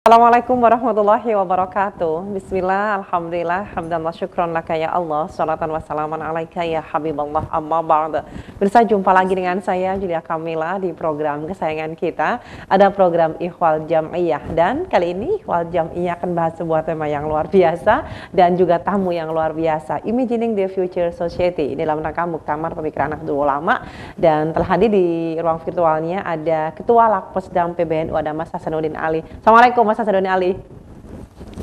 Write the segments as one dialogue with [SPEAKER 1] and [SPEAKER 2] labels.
[SPEAKER 1] Assalamualaikum warahmatullahi wabarakatuh. Bismillah, alhamdulillah, hamdan wa syukron laka ya Allah, salatan wa salaman alaika ya Habiballah, amma ba'da. Bisa jumpa lagi dengan saya Julia Kamila di program kesayangan kita. Ada program Ikhwal Jam'iyah, dan kali ini Ikhwal Jam'iyah akan bahas sebuah tema yang luar biasa dan juga tamu yang luar biasa, Imagining the Future Society. Ini dalam rangka Muktamar Pemikiran Nahdlatul Ulama, dan telah hadir di ruang virtualnya ada Ketua Lakpesdam PBNU, ada Mas Hasanuddin Ali. Assalamualaikum Mas Hasanuddin Ali.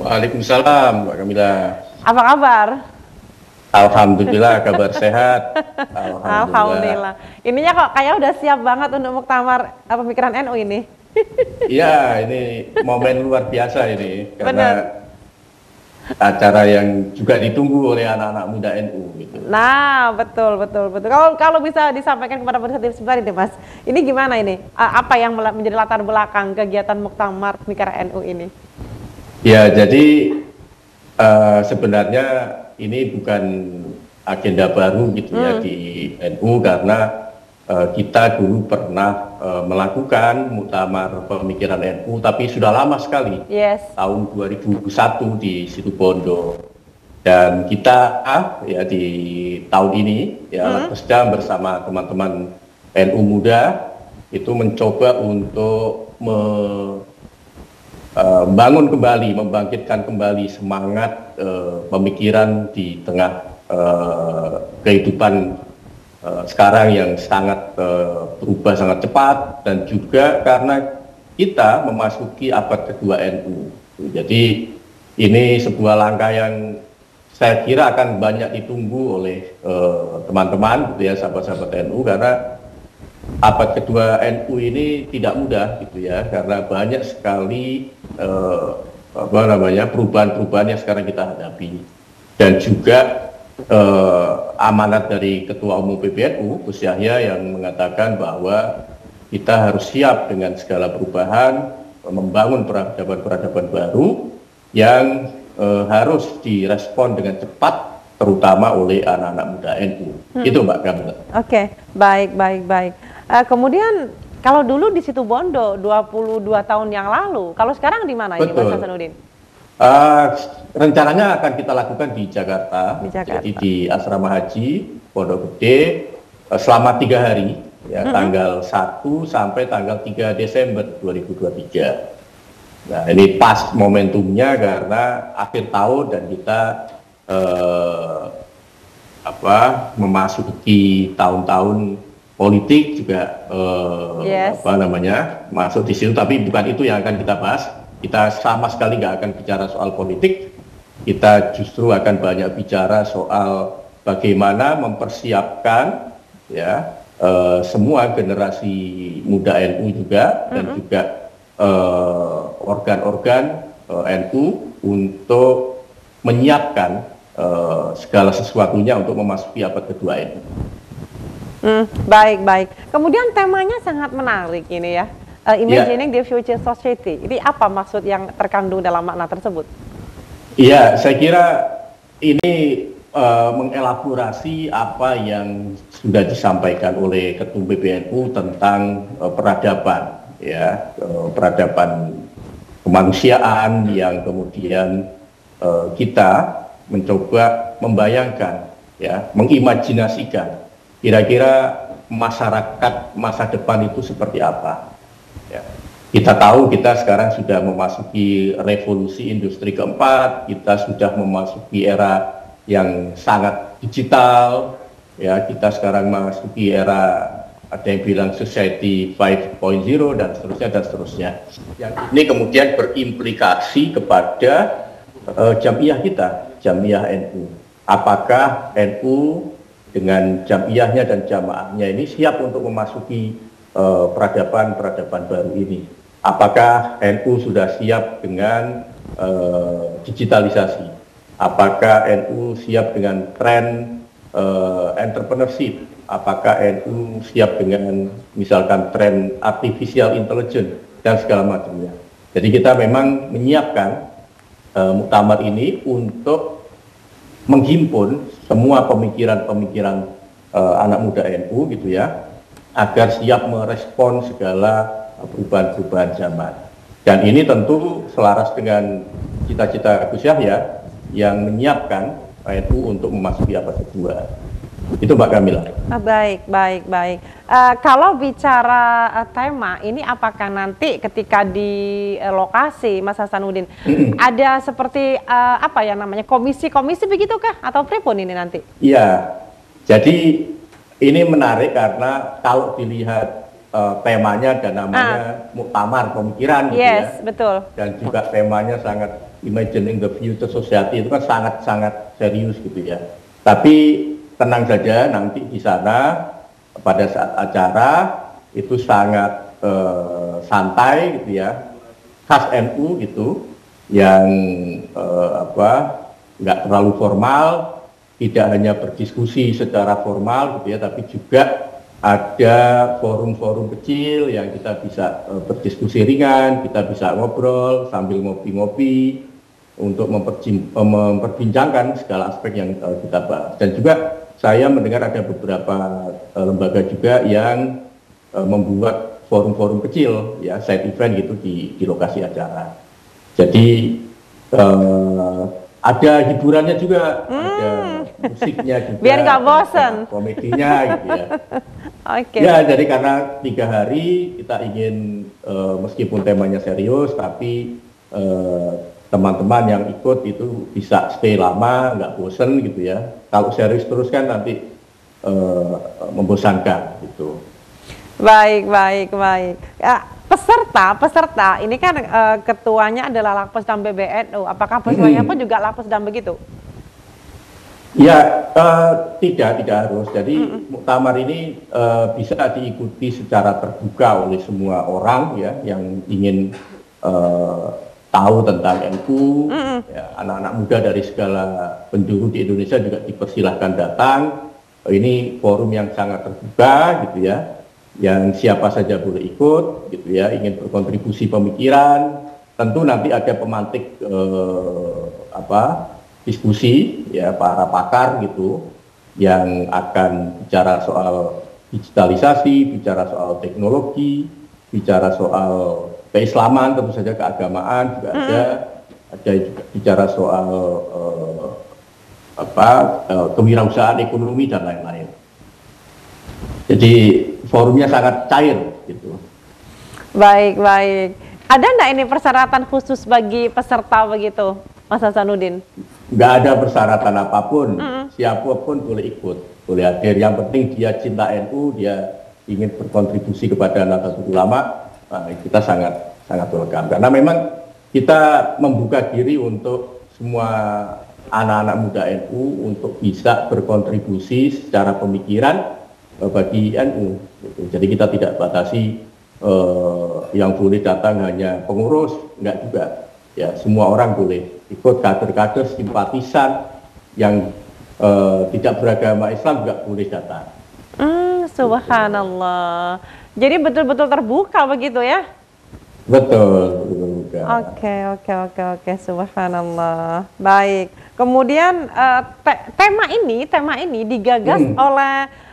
[SPEAKER 2] Waalaikumsalam, Mbak Kamila.
[SPEAKER 1] Apa kabar?
[SPEAKER 2] Alhamdulillah, kabar sehat.
[SPEAKER 1] Alhamdulillah. Ininya kok kayak udah siap banget untuk Muktamar Pemikiran NU ini.
[SPEAKER 2] Iya, ini momen luar biasa ini. Karena
[SPEAKER 1] Benar.
[SPEAKER 2] acara yang juga ditunggu oleh anak-anak muda NU. Gitu.
[SPEAKER 1] Nah, betul. Kalau bisa disampaikan kepada pemirsa sebentar ini, Mas. Ini gimana ini? Apa yang menjadi latar belakang kegiatan Muktamar Pemikiran NU ini?
[SPEAKER 2] Ya, jadi sebenarnya ini bukan agenda baru gitu ya di NU, karena kita dulu pernah melakukan Muktamar Pemikiran NU, tapi sudah lama sekali.
[SPEAKER 1] Yes.
[SPEAKER 2] Tahun 2001 di Situbondo. Dan kita ya di tahun ini ya Lakpesdam bersama teman-teman NU Muda itu mencoba untuk membangun kembali, membangkitkan kembali semangat pemikiran di tengah kehidupan sekarang yang sangat berubah sangat cepat, dan juga karena kita memasuki abad kedua NU. Jadi ini sebuah langkah yang saya kira akan banyak ditunggu oleh teman-teman, gitu ya, sahabat-sahabat NU, karena abad kedua NU ini tidak mudah, gitu ya, karena banyak sekali perubahan-perubahan yang sekarang kita hadapi, dan juga amanat dari Ketua Umum PBNU Gus Yahya yang mengatakan bahwa kita harus siap dengan segala perubahan, membangun peradaban-peradaban baru yang harus direspon dengan cepat, terutama oleh anak-anak muda NU. Itu Mbak Kamila.
[SPEAKER 1] Oke, baik. Kemudian kalau dulu di Situbondo 22 tahun yang lalu, kalau sekarang di mana ini Mas Hasanuddin?
[SPEAKER 2] Rencananya akan kita lakukan di Jakarta. Jadi di Asrama Haji Pondok Gede selama 3 hari, ya, tanggal 1 sampai tanggal 3 Desember 2023. Nah, ini pas momentumnya karena akhir tahun dan kita memasuki tahun-tahun politik juga masuk di situ, tapi bukan itu yang akan kita bahas. Kita sama sekali nggak akan bicara soal politik. Kita justru akan banyak bicara soal bagaimana mempersiapkan ya semua generasi muda NU juga dan juga organ-organ NU untuk menyiapkan segala sesuatunya untuk memasuki abad kedua ini.
[SPEAKER 1] Baik. Kemudian temanya sangat menarik ini ya, Imagining the Future Society. Ini apa maksud yang terkandung dalam makna tersebut?
[SPEAKER 2] Iya, saya kira ini mengelaborasi apa yang sudah disampaikan oleh Ketum PBNU tentang peradaban. Ya, peradaban kemanusiaan yang kemudian kita mencoba membayangkan, ya, mengimajinasikan kira-kira masyarakat masa depan itu seperti apa. Ya. Kita tahu kita sekarang sudah memasuki revolusi industri keempat, kita sudah memasuki era yang sangat digital, ya, kita sekarang memasuki era, ada yang bilang Society 5.0 dan seterusnya. Yang ini kemudian berimplikasi kepada jamiah kita, jamiah NU. Apakah NU dengan jamiahnya dan jamaahnya ini siap untuk memasuki peradaban baru ini? Apakah NU sudah siap dengan digitalisasi? Apakah NU siap dengan tren entrepreneurship? Apakah NU siap dengan misalkan tren artificial intelligence dan segala macamnya? Jadi kita memang menyiapkan muktamar ini untuk menghimpun semua pemikiran-pemikiran anak muda NU, gitu ya, agar siap merespon segala perubahan-perubahan zaman. Dan ini tentu selaras dengan cita-cita Gus Yahya yang menyiapkan NU untuk memasuki abad kedua. Itu Mbak Kamila.
[SPEAKER 1] Baik. Kalau bicara tema, ini apakah nanti ketika di lokasi Mas Hasanuddin ada seperti apa ya namanya, komisi-komisi begitukah atau pripun ini nanti?
[SPEAKER 2] Iya, jadi ini menarik karena kalau dilihat temanya dan namanya muktamar pemikiran gitu ya.
[SPEAKER 1] Betul.
[SPEAKER 2] Dan juga temanya sangat imagining the future society, itu kan sangat serius gitu ya. Tapi tenang saja, nanti di sana pada saat acara itu sangat santai gitu ya, khas NU gitu, yang nggak terlalu formal, tidak hanya berdiskusi secara formal gitu ya, tapi juga ada forum-forum kecil yang kita bisa berdiskusi ringan, kita bisa ngobrol sambil ngopi-ngopi untuk memperbincangkan segala aspek yang kita bahas. Dan juga saya mendengar ada beberapa lembaga juga yang membuat forum-forum kecil, ya side event gitu di lokasi acara. Jadi ada hiburannya juga, ada musiknya juga,
[SPEAKER 1] biar nggak bosan,
[SPEAKER 2] komedinya gitu ya.
[SPEAKER 1] Oke.
[SPEAKER 2] Ya, jadi karena 3 hari kita ingin meskipun temanya serius, tapi teman-teman yang ikut itu bisa stay lama, nggak bosen gitu ya. Kalau serius terus kan nanti membosankan gitu.
[SPEAKER 1] Baik. Peserta ini kan ketuanya adalah Lakpesdam PBNU. Apakah pesertanya pun juga Lakpesdam begitu?
[SPEAKER 2] Ya, tidak harus. Jadi muktamar ini bisa diikuti secara terbuka oleh semua orang ya yang ingin tahu tentang NU. Ya, anak-anak muda dari segala penjuru di Indonesia juga dipersilahkan datang. Ini forum yang sangat terbuka gitu ya, yang siapa saja boleh ikut gitu ya, ingin berkontribusi pemikiran. Tentu nanti ada pemantik diskusi ya, para pakar gitu yang akan bicara soal digitalisasi, bicara soal teknologi, bicara soal keislaman, tentu saja keagamaan juga ada juga bicara soal kewirausahaan ekonomi dan lain-lain. Jadi forumnya sangat cair gitu.
[SPEAKER 1] Baik. Ada nggak ini persyaratan khusus bagi peserta begitu, Mas Hasanuddin?
[SPEAKER 2] Nggak ada persyaratan apapun, siapapun boleh ikut, boleh hadir. Yang penting dia cinta NU, dia ingin berkontribusi kepada Nahdlatul Ulama, kita sangat welcome. Karena memang kita membuka diri untuk semua anak-anak muda NU untuk bisa berkontribusi secara pemikiran bagi NU. Gitu. Jadi kita tidak batasi yang boleh datang hanya pengurus, enggak juga. Ya, semua orang boleh ikut, kader-kader, simpatisan yang tidak beragama Islam juga boleh datang.
[SPEAKER 1] Subhanallah. Jadi betul-betul terbuka begitu ya?
[SPEAKER 2] Betul.
[SPEAKER 1] Oke. Subhanallah. Baik. Kemudian tema ini digagas oleh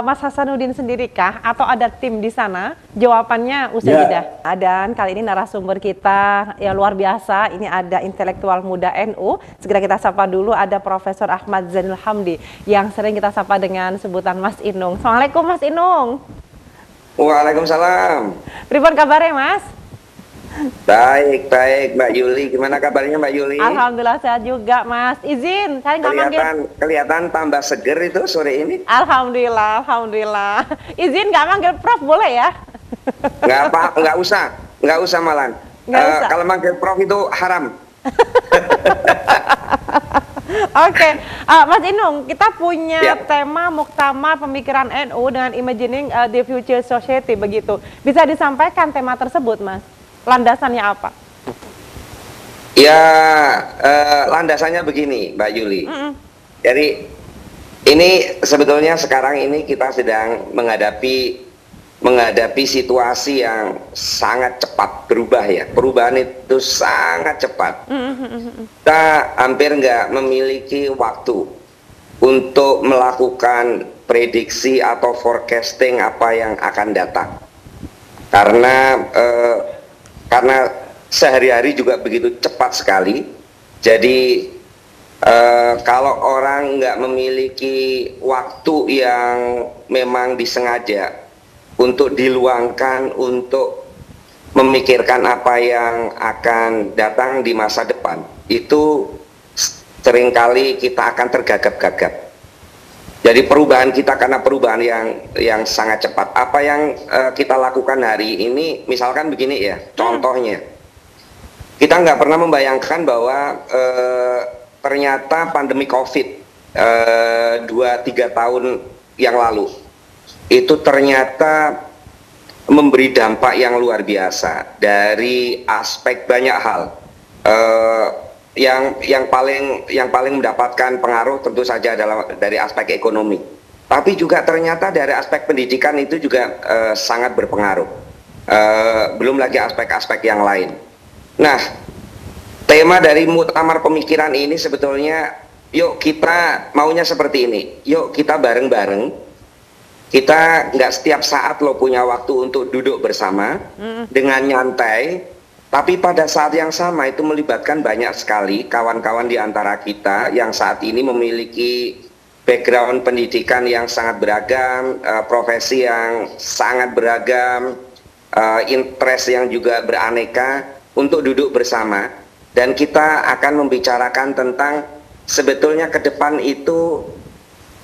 [SPEAKER 1] Mas Hasanuddin sendirikah atau ada tim di sana? Jawabannya usai jeda. Dan kali ini narasumber kita ya luar biasa. Ini ada intelektual muda NU. Segera kita sapa dulu, ada Profesor Ahmad Zainul Hamdi yang sering kita sapa dengan sebutan Mas Inung. Assalamualaikum Mas Inung.
[SPEAKER 3] Waalaikumsalam.
[SPEAKER 1] Pripun kabarnya Mas?
[SPEAKER 3] Baik Mbak Yuli, gimana kabarnya Mbak Yuli?
[SPEAKER 1] Alhamdulillah sehat juga Mas. Izin, saya nggak manggil.
[SPEAKER 3] Kelihatan tambah seger itu sore ini.
[SPEAKER 1] Alhamdulillah. Izin nggak manggil Prof boleh ya?
[SPEAKER 3] Nggak usah malah. Kalau manggil Prof itu haram.
[SPEAKER 1] Oke, Mas Inung, kita punya tema Muktamar Pemikiran NU dengan Imagining the Future Society begitu. Bisa disampaikan tema tersebut, Mas? Landasannya apa?
[SPEAKER 3] Ya, landasannya begini, Mbak Yuli. Jadi ini sebetulnya sekarang ini kita sedang menghadapi situasi yang sangat cepat berubah ya. Perubahan itu sangat cepat. Kita hampir nggak memiliki waktu untuk melakukan prediksi atau forecasting apa yang akan datang. Karena sehari-hari juga begitu cepat sekali. Jadi kalau orang nggak memiliki waktu yang memang disengaja untuk diluangkan untuk memikirkan apa yang akan datang di masa depan, itu seringkali kita akan tergagap-gagap. Jadi perubahan kita karena perubahan yang sangat cepat. Apa yang kita lakukan hari ini, misalkan begini ya, contohnya, kita nggak pernah membayangkan bahwa ternyata pandemi COVID 2-3 tahun yang lalu itu ternyata memberi dampak yang luar biasa dari aspek banyak hal. Yang paling mendapatkan pengaruh tentu saja dari aspek ekonomi, tapi juga ternyata dari aspek pendidikan itu juga sangat berpengaruh. Belum lagi aspek-aspek yang lain. Nah, tema dari Muktamar Pemikiran ini sebetulnya, yuk kita maunya seperti ini. Yuk kita bareng-bareng. Kita nggak setiap saat lo punya waktu untuk duduk bersama dengan nyantai, tapi pada saat yang sama itu melibatkan banyak sekali kawan-kawan di antara kita yang saat ini memiliki background pendidikan yang sangat beragam, profesi yang sangat beragam, interest yang juga beraneka, untuk duduk bersama. Dan kita akan membicarakan tentang sebetulnya ke depan itu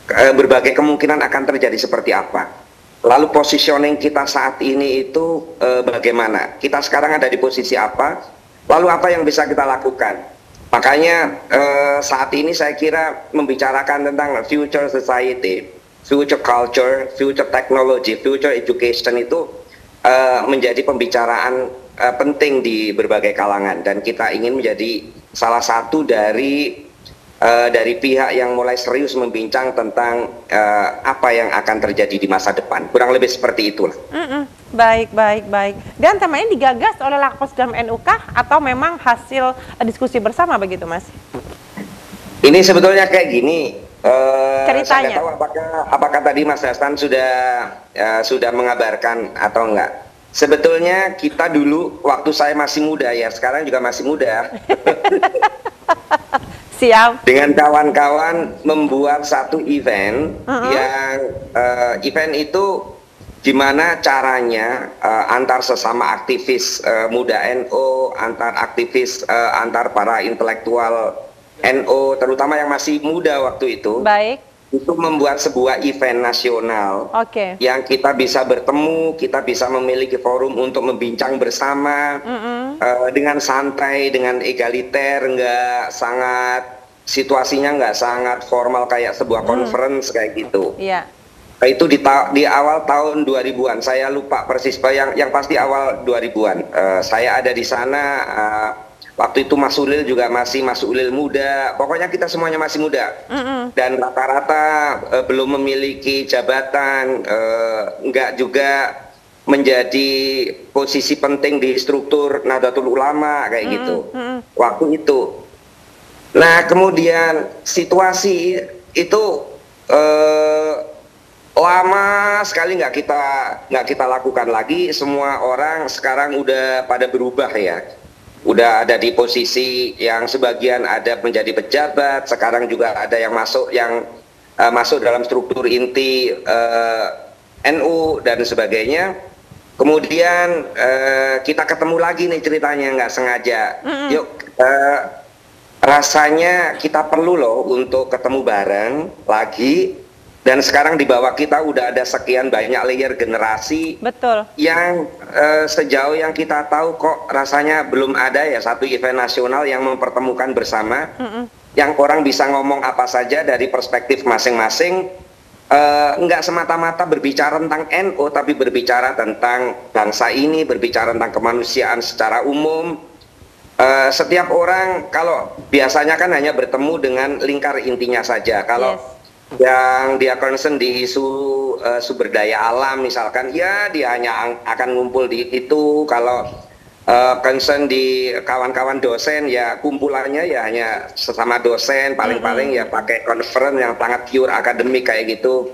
[SPEAKER 3] berbagai kemungkinan akan terjadi seperti apa. Lalu positioning kita saat ini itu bagaimana? Kita sekarang ada di posisi apa? Lalu apa yang bisa kita lakukan? Makanya saat ini saya kira membicarakan tentang future society, future culture, future technology, future education itu menjadi pembicaraan penting di berbagai kalangan. Dan kita ingin menjadi salah satu dari pihak yang mulai serius membincang tentang apa yang akan terjadi di masa depan. Kurang lebih seperti itulah.
[SPEAKER 1] Baik. Dan tema ini digagas oleh Lapas dalam NUK atau memang hasil diskusi bersama begitu, Mas?
[SPEAKER 3] Ini sebetulnya kayak gini.
[SPEAKER 1] Ceritanya.
[SPEAKER 3] Saya nggak tahu apakah tadi Mas Dastan sudah mengabarkan atau enggak. Sebetulnya kita dulu waktu saya masih muda, ya sekarang juga masih muda.
[SPEAKER 1] Siap.
[SPEAKER 3] Dengan kawan-kawan membuat satu event yang event itu gimana caranya antar sesama aktivis muda NU, antar aktivis antar para intelektual NU, terutama yang masih muda waktu itu.
[SPEAKER 1] Baik.
[SPEAKER 3] Itu membuat sebuah event nasional yang kita bisa bertemu, kita bisa memiliki forum untuk membincang bersama dengan santai, dengan egaliter, situasinya nggak sangat formal kayak sebuah conference kayak gitu.
[SPEAKER 1] Iya.
[SPEAKER 3] Itu di awal tahun 2000-an, saya lupa persis, yang pasti awal 2000-an. Saya ada di sana. Waktu itu Mas Ulil juga masih Mas Ulil muda, pokoknya kita semuanya masih muda. Dan rata-rata belum memiliki jabatan, nggak juga menjadi posisi penting di struktur Nahdlatul Ulama kayak gitu. Waktu itu. Nah kemudian situasi itu lama sekali nggak kita lakukan lagi. Semua orang sekarang udah pada berubah ya. Udah ada di posisi yang sebagian ada menjadi pejabat, sekarang juga ada yang masuk dalam struktur inti NU dan sebagainya. Kemudian kita ketemu lagi nih ceritanya nggak sengaja. Yuk rasanya kita perlu loh untuk ketemu bareng lagi. Dan sekarang di bawah kita udah ada sekian banyak layer generasi.
[SPEAKER 1] Betul.
[SPEAKER 3] Yang sejauh yang kita tahu kok rasanya belum ada ya satu event nasional yang mempertemukan bersama. Yang orang bisa ngomong apa saja dari perspektif masing-masing. Nggak semata-mata berbicara tentang NU, tapi berbicara tentang bangsa ini, berbicara tentang kemanusiaan secara umum. Setiap orang kalau biasanya kan hanya bertemu dengan lingkar intinya saja. Kalau yang dia concern di isu sumber daya alam misalkan, ya dia hanya akan ngumpul di itu. Kalau concern di kawan-kawan dosen, ya kumpulannya ya hanya sesama dosen, paling-paling ya pakai conference yang sangat pure akademik kayak gitu.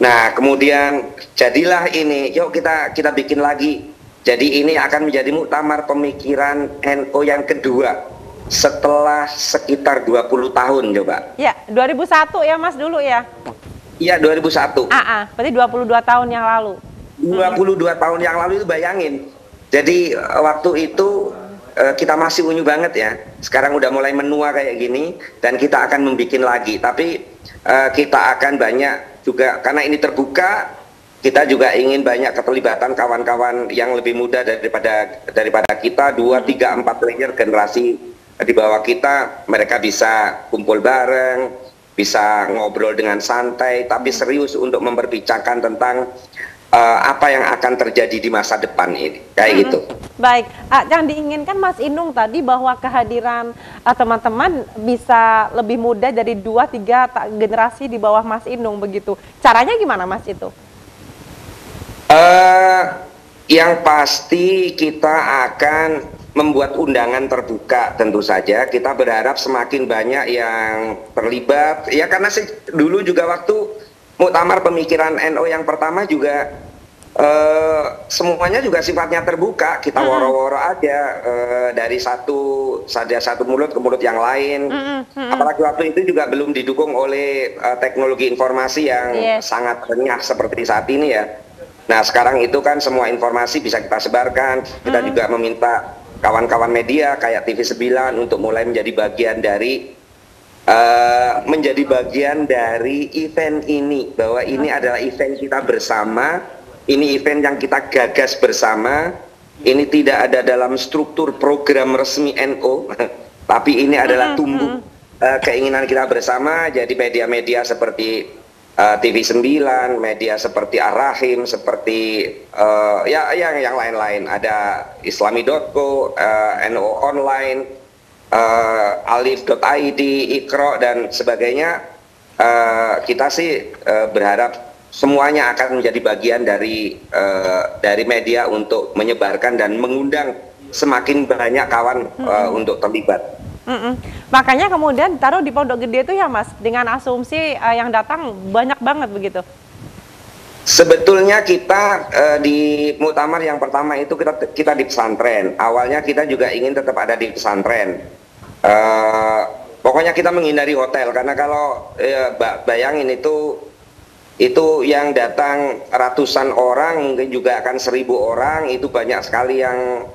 [SPEAKER 3] Nah kemudian jadilah ini, yuk kita bikin lagi Jadi ini akan menjadi muktamar pemikiran NU yang kedua setelah sekitar 20 tahun coba.
[SPEAKER 1] Ya, 2001 ya Mas dulu ya?
[SPEAKER 3] Iya, 2001.
[SPEAKER 1] Berarti 22 tahun yang lalu.
[SPEAKER 3] 22 tahun yang lalu itu bayangin. Jadi waktu itu kita masih unyu banget ya. Sekarang udah mulai menua kayak gini dan kita akan membikin lagi. Tapi kita akan banyak juga karena ini terbuka. Kita juga ingin banyak keterlibatan kawan-kawan yang lebih muda daripada kita, 2, 3, 4 layer generasi di bawah kita. Mereka bisa kumpul bareng, bisa ngobrol dengan santai, tapi serius untuk memperbicarakan tentang apa yang akan terjadi di masa depan ini, kayak gitu.
[SPEAKER 1] Baik, yang diinginkan Mas Inung tadi bahwa kehadiran teman-teman bisa lebih muda dari 2, 3 generasi di bawah Mas Inung begitu. Caranya gimana Mas itu?
[SPEAKER 3] Yang pasti kita akan membuat undangan terbuka tentu saja. Kita berharap semakin banyak yang terlibat. Ya karena dulu juga waktu muktamar pemikiran NU yang pertama juga semuanya juga sifatnya terbuka. Kita woro-woro aja dari satu mulut ke mulut yang lain. Apalagi waktu itu juga belum didukung oleh teknologi informasi yang sangat renyah seperti saat ini ya. Nah sekarang itu kan semua informasi bisa kita sebarkan. Kita juga meminta kawan-kawan media kayak TV9 untuk mulai menjadi bagian dari event ini, bahwa ini adalah event kita bersama, ini event yang kita gagas bersama, ini tidak ada dalam struktur program resmi NU, tapi ini adalah tumbuh keinginan kita bersama. Jadi media-media seperti TV9, media seperti Ar-Rahim, seperti yang lain-lain, ada Islami.co, NU Online, Alif.id, Iqra dan sebagainya. Kita sih berharap semuanya akan menjadi bagian dari media untuk menyebarkan dan mengundang semakin banyak kawan untuk terlibat.
[SPEAKER 1] Makanya kemudian taruh di Pondok Gede itu ya Mas, dengan asumsi yang datang banyak banget begitu.
[SPEAKER 3] Sebetulnya kita di muktamar yang pertama itu kita di pesantren. Awalnya kita juga ingin tetap ada di pesantren. Pokoknya kita menghindari hotel karena kalau bayangin itu yang datang ratusan orang, mungkin juga akan 1.000 orang, itu banyak sekali yang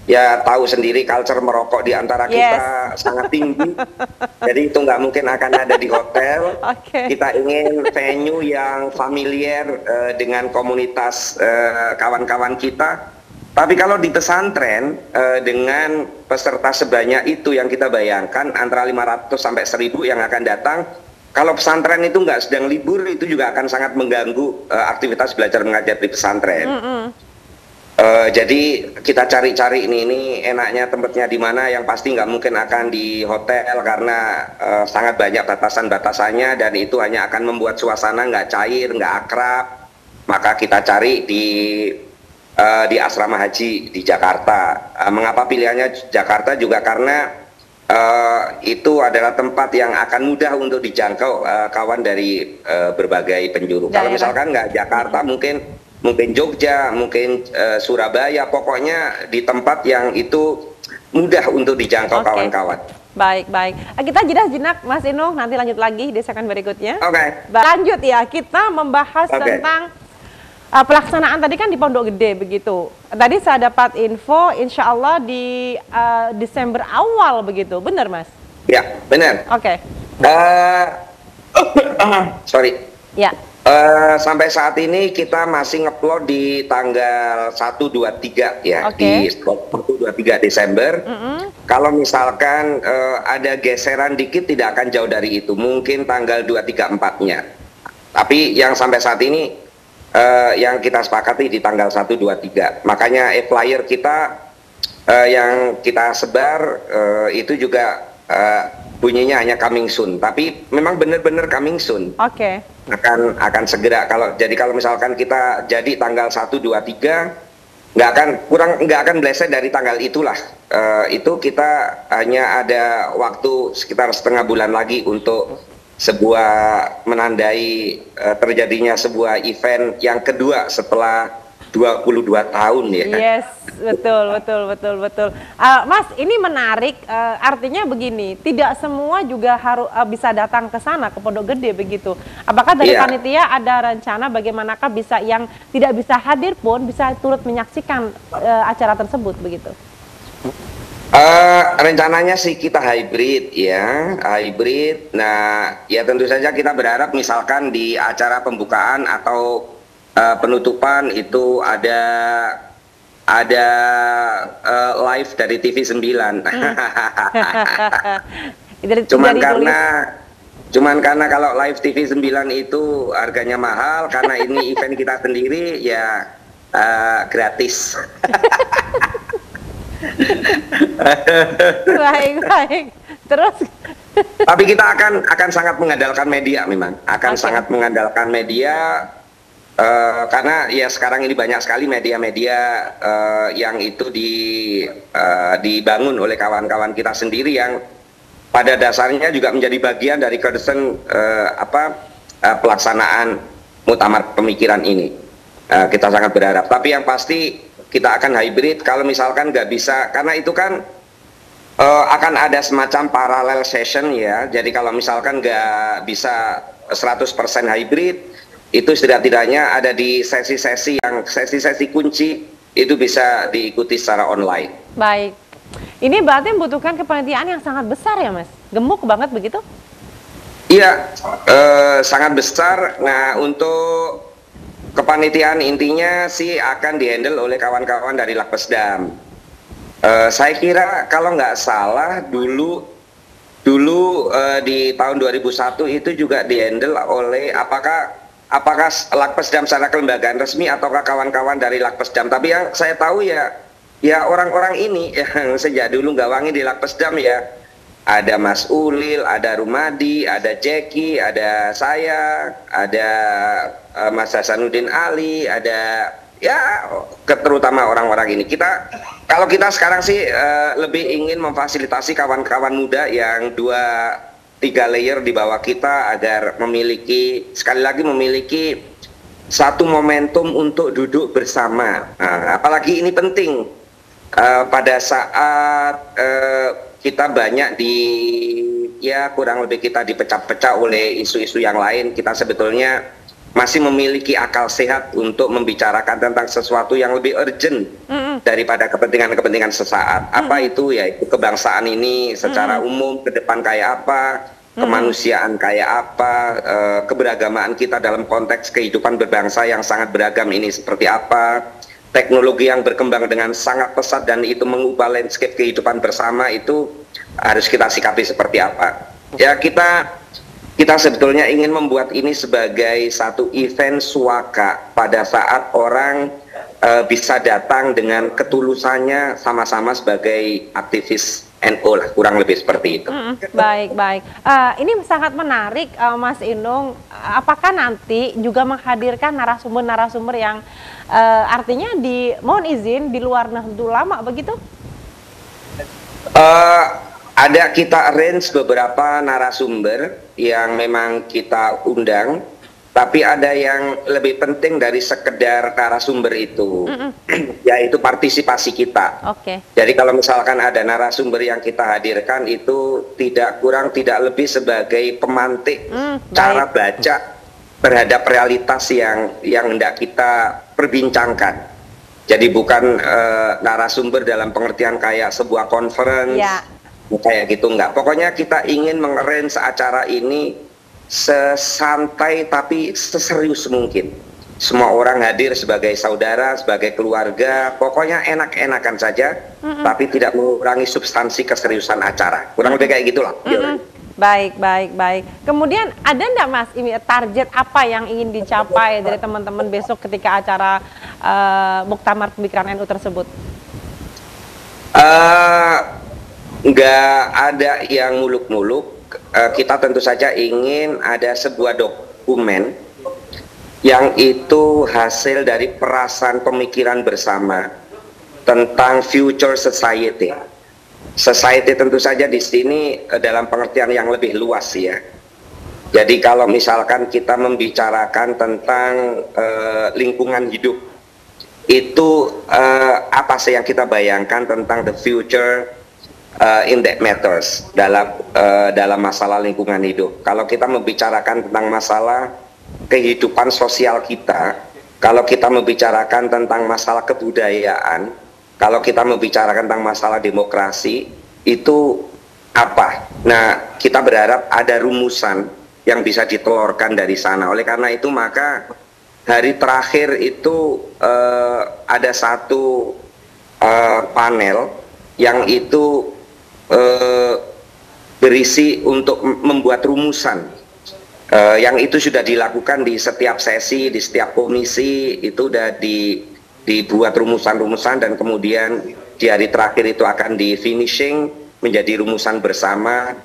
[SPEAKER 3] ya tahu sendiri culture merokok di antara kita sangat tinggi. Jadi itu nggak mungkin akan ada di hotel. Kita ingin venue yang familiar dengan komunitas kawan-kawan kita. Tapi kalau di pesantren dengan peserta sebanyak itu yang kita bayangkan antara 500 sampai 1.000 yang akan datang. Kalau pesantren itu nggak sedang libur, itu juga akan sangat mengganggu aktivitas belajar mengajar di pesantren. Jadi kita cari-cari ini enaknya tempatnya di mana, yang pasti nggak mungkin akan di hotel karena sangat banyak batasan-batasannya dan itu hanya akan membuat suasana nggak cair, nggak akrab. Maka kita cari di asrama haji di Jakarta. Mengapa pilihannya Jakarta juga karena itu adalah tempat yang akan mudah untuk dijangkau kawan dari berbagai penjuru. Kalau misalkan nggak Jakarta, mungkin Jogja, mungkin Surabaya, pokoknya di tempat yang itu mudah untuk dijangkau kawan-kawan.
[SPEAKER 1] Baik. Kita jeda jenak Mas Inung, nanti lanjut lagi di segmen berikutnya.
[SPEAKER 3] Lanjut
[SPEAKER 1] ya, kita membahas tentang pelaksanaan tadi kan di Pondok Gede begitu. Tadi saya dapat info insya Allah di Desember awal begitu, benar Mas?
[SPEAKER 3] Ya, benar. Sorry.
[SPEAKER 1] Ya.
[SPEAKER 3] Sampai saat ini kita masih ngupload di tanggal 1, 2, 3 ya, di 1, 2, 3 Desember. Kalau misalkan ada geseran dikit tidak akan jauh dari itu, mungkin tanggal 2, 3, 4-nya. Tapi yang sampai saat ini yang kita sepakati di tanggal 1, 2, 3. Makanya flyer kita yang kita sebar itu juga bunyinya hanya coming soon, tapi memang benar-benar coming soon. Akan segera. Kalau misalkan kita jadi tanggal 1, 2, 3, nggak akan meleset dari tanggal itulah. Itu kita hanya ada waktu sekitar setengah bulan lagi untuk menandai terjadinya sebuah event yang kedua setelah 22 tahun ya.
[SPEAKER 1] Yes, betul. Mas, ini menarik. Artinya begini, tidak semua juga harus bisa datang ke sana ke Pondok Gede begitu. Apakah dari panitia ada rencana bagaimanakah bisa yang tidak bisa hadir pun bisa turut menyaksikan acara tersebut begitu?
[SPEAKER 3] Rencananya sih kita hybrid ya, hybrid. Nah, ya tentu saja kita berharap misalkan di acara pembukaan atau penutupan itu ada live dari TV 9. Cuman karena kalau live TV 9 itu harganya mahal, karena ini event kita sendiri ya gratis.
[SPEAKER 1] Baik. Terus
[SPEAKER 3] tapi kita akan sangat mengandalkan media, memang sangat mengandalkan media. Karena ya sekarang ini banyak sekali media-media yang itu dibangun oleh kawan-kawan kita sendiri yang pada dasarnya juga menjadi bagian dari concern pelaksanaan muktamar pemikiran ini. Kita sangat berharap. Tapi yang pasti kita akan hybrid. Kalau misalkan nggak bisa, karena itu kan akan ada semacam parallel session ya. Jadi kalau misalkan nggak bisa 100% hybrid, itu setidak-tidaknya ada di sesi-sesi kunci itu bisa diikuti secara online.
[SPEAKER 1] Baik, ini berarti membutuhkan kepanitiaan yang sangat besar ya Mas, gemuk banget begitu?
[SPEAKER 3] Iya, sangat besar. Nah, untuk kepanitiaan intinya sih akan dihandle oleh kawan-kawan dari Lakpesdam. Saya kira kalau nggak salah dulu di tahun 2001 itu juga dihandle oleh apakah Lakpesdam secara kelembagaan resmi ataukah kawan-kawan dari Lakpesdam. Tapi yang saya tahu ya orang-orang ini yang sejak dulu gawangi di Lakpesdam ya, ada Mas Ulil, ada Rumadi, ada Jeki, ada saya, ada Mas Hasanuddin Ali, ada ya terutama orang-orang ini. Kalau kita sekarang sih lebih ingin memfasilitasi kawan-kawan muda yang 2-3 layer di bawah kita agar memiliki satu momentum untuk duduk bersama. Nah, apalagi ini penting pada saat kita banyak kurang lebih kita dipecah-pecah oleh isu-isu yang lain. Kita sebetulnya masih memiliki akal sehat untuk membicarakan tentang sesuatu yang lebih urgent daripada kepentingan-kepentingan sesaat. Apa itu? Ya itu kebangsaan ini secara umum ke depan kayak apa, kemanusiaan kayak apa, keberagamaan kita dalam konteks kehidupan berbangsa yang sangat beragam ini seperti apa, teknologi yang berkembang dengan sangat pesat dan itu mengubah landscape kehidupan bersama itu harus kita sikapi seperti apa. Ya kita sebetulnya ingin membuat ini sebagai satu event suaka pada saat orang bisa datang dengan ketulusannya sama-sama sebagai aktivis NU lah, kurang lebih seperti itu.
[SPEAKER 1] Baik. Ini sangat menarik Mas Inung. Apakah nanti juga menghadirkan narasumber-narasumber yang artinya mohon izin di luar Nahdlatul Ulama begitu?
[SPEAKER 3] Ada kita arrange beberapa narasumber yang memang kita undang, tapi ada yang lebih penting dari sekedar narasumber itu, yaitu partisipasi kita. Jadi kalau misalkan ada narasumber yang kita hadirkan itu tidak kurang tidak lebih sebagai pemantik cara baca terhadap realitas yang hendak kita perbincangkan. Jadi bukan narasumber dalam pengertian kayak sebuah conference. Kayak gitu enggak. Pokoknya kita ingin mengarrange acara ini sesantai tapi seserius mungkin. Semua orang hadir sebagai saudara, sebagai keluarga, pokoknya enak-enakan saja, tapi tidak mengurangi substansi keseriusan acara. Kurang lebih kayak gitulah.
[SPEAKER 1] Baik. Kemudian ada enggak Mas ini target apa yang ingin dicapai dari teman-teman besok ketika acara Muktamar Pemikiran NU tersebut?
[SPEAKER 3] Nggak ada yang muluk-muluk. Kita tentu saja ingin ada sebuah dokumen yang itu hasil dari perasaan pemikiran bersama tentang future society. Society tentu saja di sini dalam pengertian yang lebih luas ya. Jadi kalau misalkan kita membicarakan tentang lingkungan hidup, itu apa sih yang kita bayangkan tentang the future in that matters dalam masalah lingkungan hidup. Kalau kita membicarakan tentang masalah kehidupan sosial kita, kalau kita membicarakan tentang masalah kebudayaan, kalau kita membicarakan tentang masalah demokrasi, itu apa? Nah, kita berharap ada rumusan yang bisa ditelurkan dari sana. Oleh karena itu, maka hari terakhir itu ada satu panel yang itu berisi untuk membuat rumusan, yang itu sudah dilakukan di setiap sesi, di setiap komisi, itu sudah dibuat rumusan-rumusan, dan kemudian di hari terakhir itu akan di finishing menjadi rumusan bersama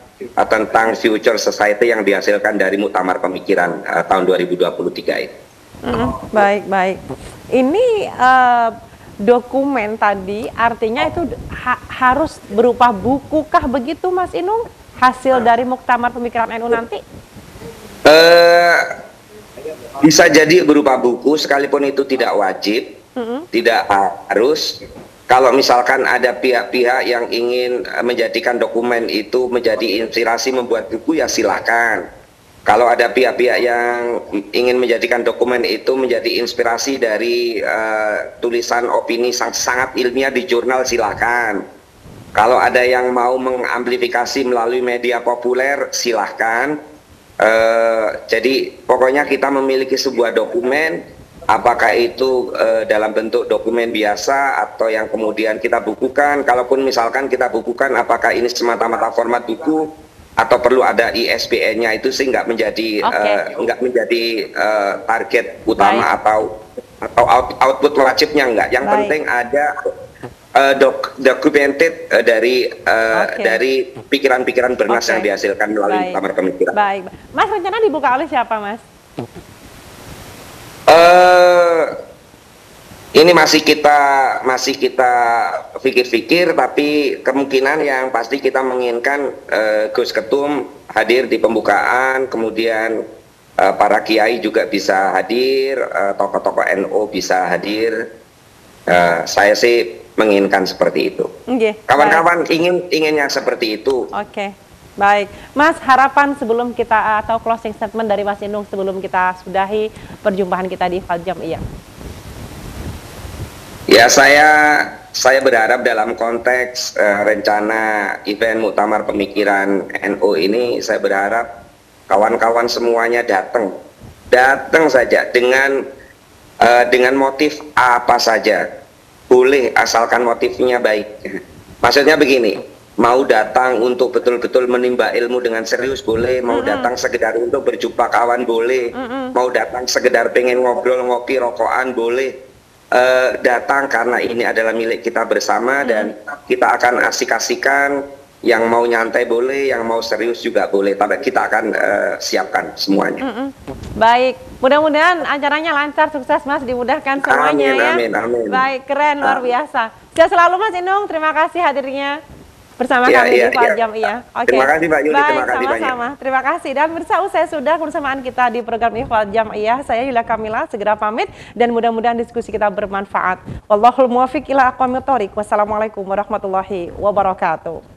[SPEAKER 3] tentang future society yang dihasilkan dari Muktamar Pemikiran tahun 2023 ini.
[SPEAKER 1] Baik, baik. Ini dokumen tadi artinya itu harus berupa buku kah begitu, Mas Inung? Hasil dari Muktamar Pemikiran NU nanti?
[SPEAKER 3] Bisa jadi berupa buku, sekalipun itu tidak wajib, tidak harus. Kalau misalkan ada pihak-pihak yang ingin menjadikan dokumen itu menjadi inspirasi membuat buku, ya silakan. Kalau ada pihak-pihak yang ingin menjadikan dokumen itu menjadi inspirasi dari tulisan opini sangat ilmiah di jurnal, silakan. Kalau ada yang mau mengamplifikasi melalui media populer, silahkan. Jadi pokoknya kita memiliki sebuah dokumen, apakah itu dalam bentuk dokumen biasa atau yang kemudian kita bukukan. Kalaupun misalkan kita bukukan, apakah ini semata-mata format buku atau perlu ada ISBN-nya, itu sih nggak menjadi target utama. Baik. atau output wajibnya enggak. Yang Baik. Penting ada documented dari pikiran-pikiran bernas yang dihasilkan melalui Muktamar Pemikiran.
[SPEAKER 1] Baik, Mas, rencana dibuka oleh siapa, Mas?
[SPEAKER 3] Ini masih kita pikir-pikir, tapi kemungkinan yang pasti kita menginginkan Gus Ketum hadir di pembukaan, kemudian para kiai juga bisa hadir, tokoh-tokoh NU bisa hadir. Saya sih menginginkan seperti itu. Kawan-kawan inginnya seperti itu.
[SPEAKER 1] Oke. Baik, Mas, harapan sebelum kita atau closing statement dari Mas Inung sebelum kita sudahi perjumpaan kita di Hifdz Jam'iyah.
[SPEAKER 3] Ya, saya berharap dalam konteks rencana event Muktamar Pemikiran NU ini, saya berharap kawan-kawan semuanya datang saja dengan motif apa saja, boleh asalkan motifnya baik. Maksudnya begini, mau datang untuk betul-betul menimba ilmu dengan serius boleh, mau datang sekedar untuk berjumpa kawan boleh, mau datang sekedar pengen ngobrol, ngopi, rokokan boleh. Datang karena ini adalah milik kita bersama dan kita akan asik-asikan. Yang mau nyantai boleh, yang mau serius juga boleh, tapi kita akan siapkan semuanya.
[SPEAKER 1] Baik, mudah-mudahan acaranya lancar, sukses, Mas, dimudahkan semuanya.
[SPEAKER 3] Amin,
[SPEAKER 1] ya.
[SPEAKER 3] Amin.
[SPEAKER 1] Baik, keren, luar biasa. Sehat selalu, Mas Inung, terima kasih hadirnya bersama kami di Hifdz Jam'iyah.
[SPEAKER 3] Terima kasih, Pak Yuli.
[SPEAKER 1] Baik,
[SPEAKER 3] terima kasih
[SPEAKER 1] sama-sama. Terima kasih. Dan saya sudah kebersamaan kita di program Hifdz Jam'iyah. Saya Yulia Kamila, segera pamit dan mudah-mudahan diskusi kita bermanfaat. Wallahul muwaffiq ila aqwamit thoriq. Wassalamualaikum warahmatullahi wabarakatuh.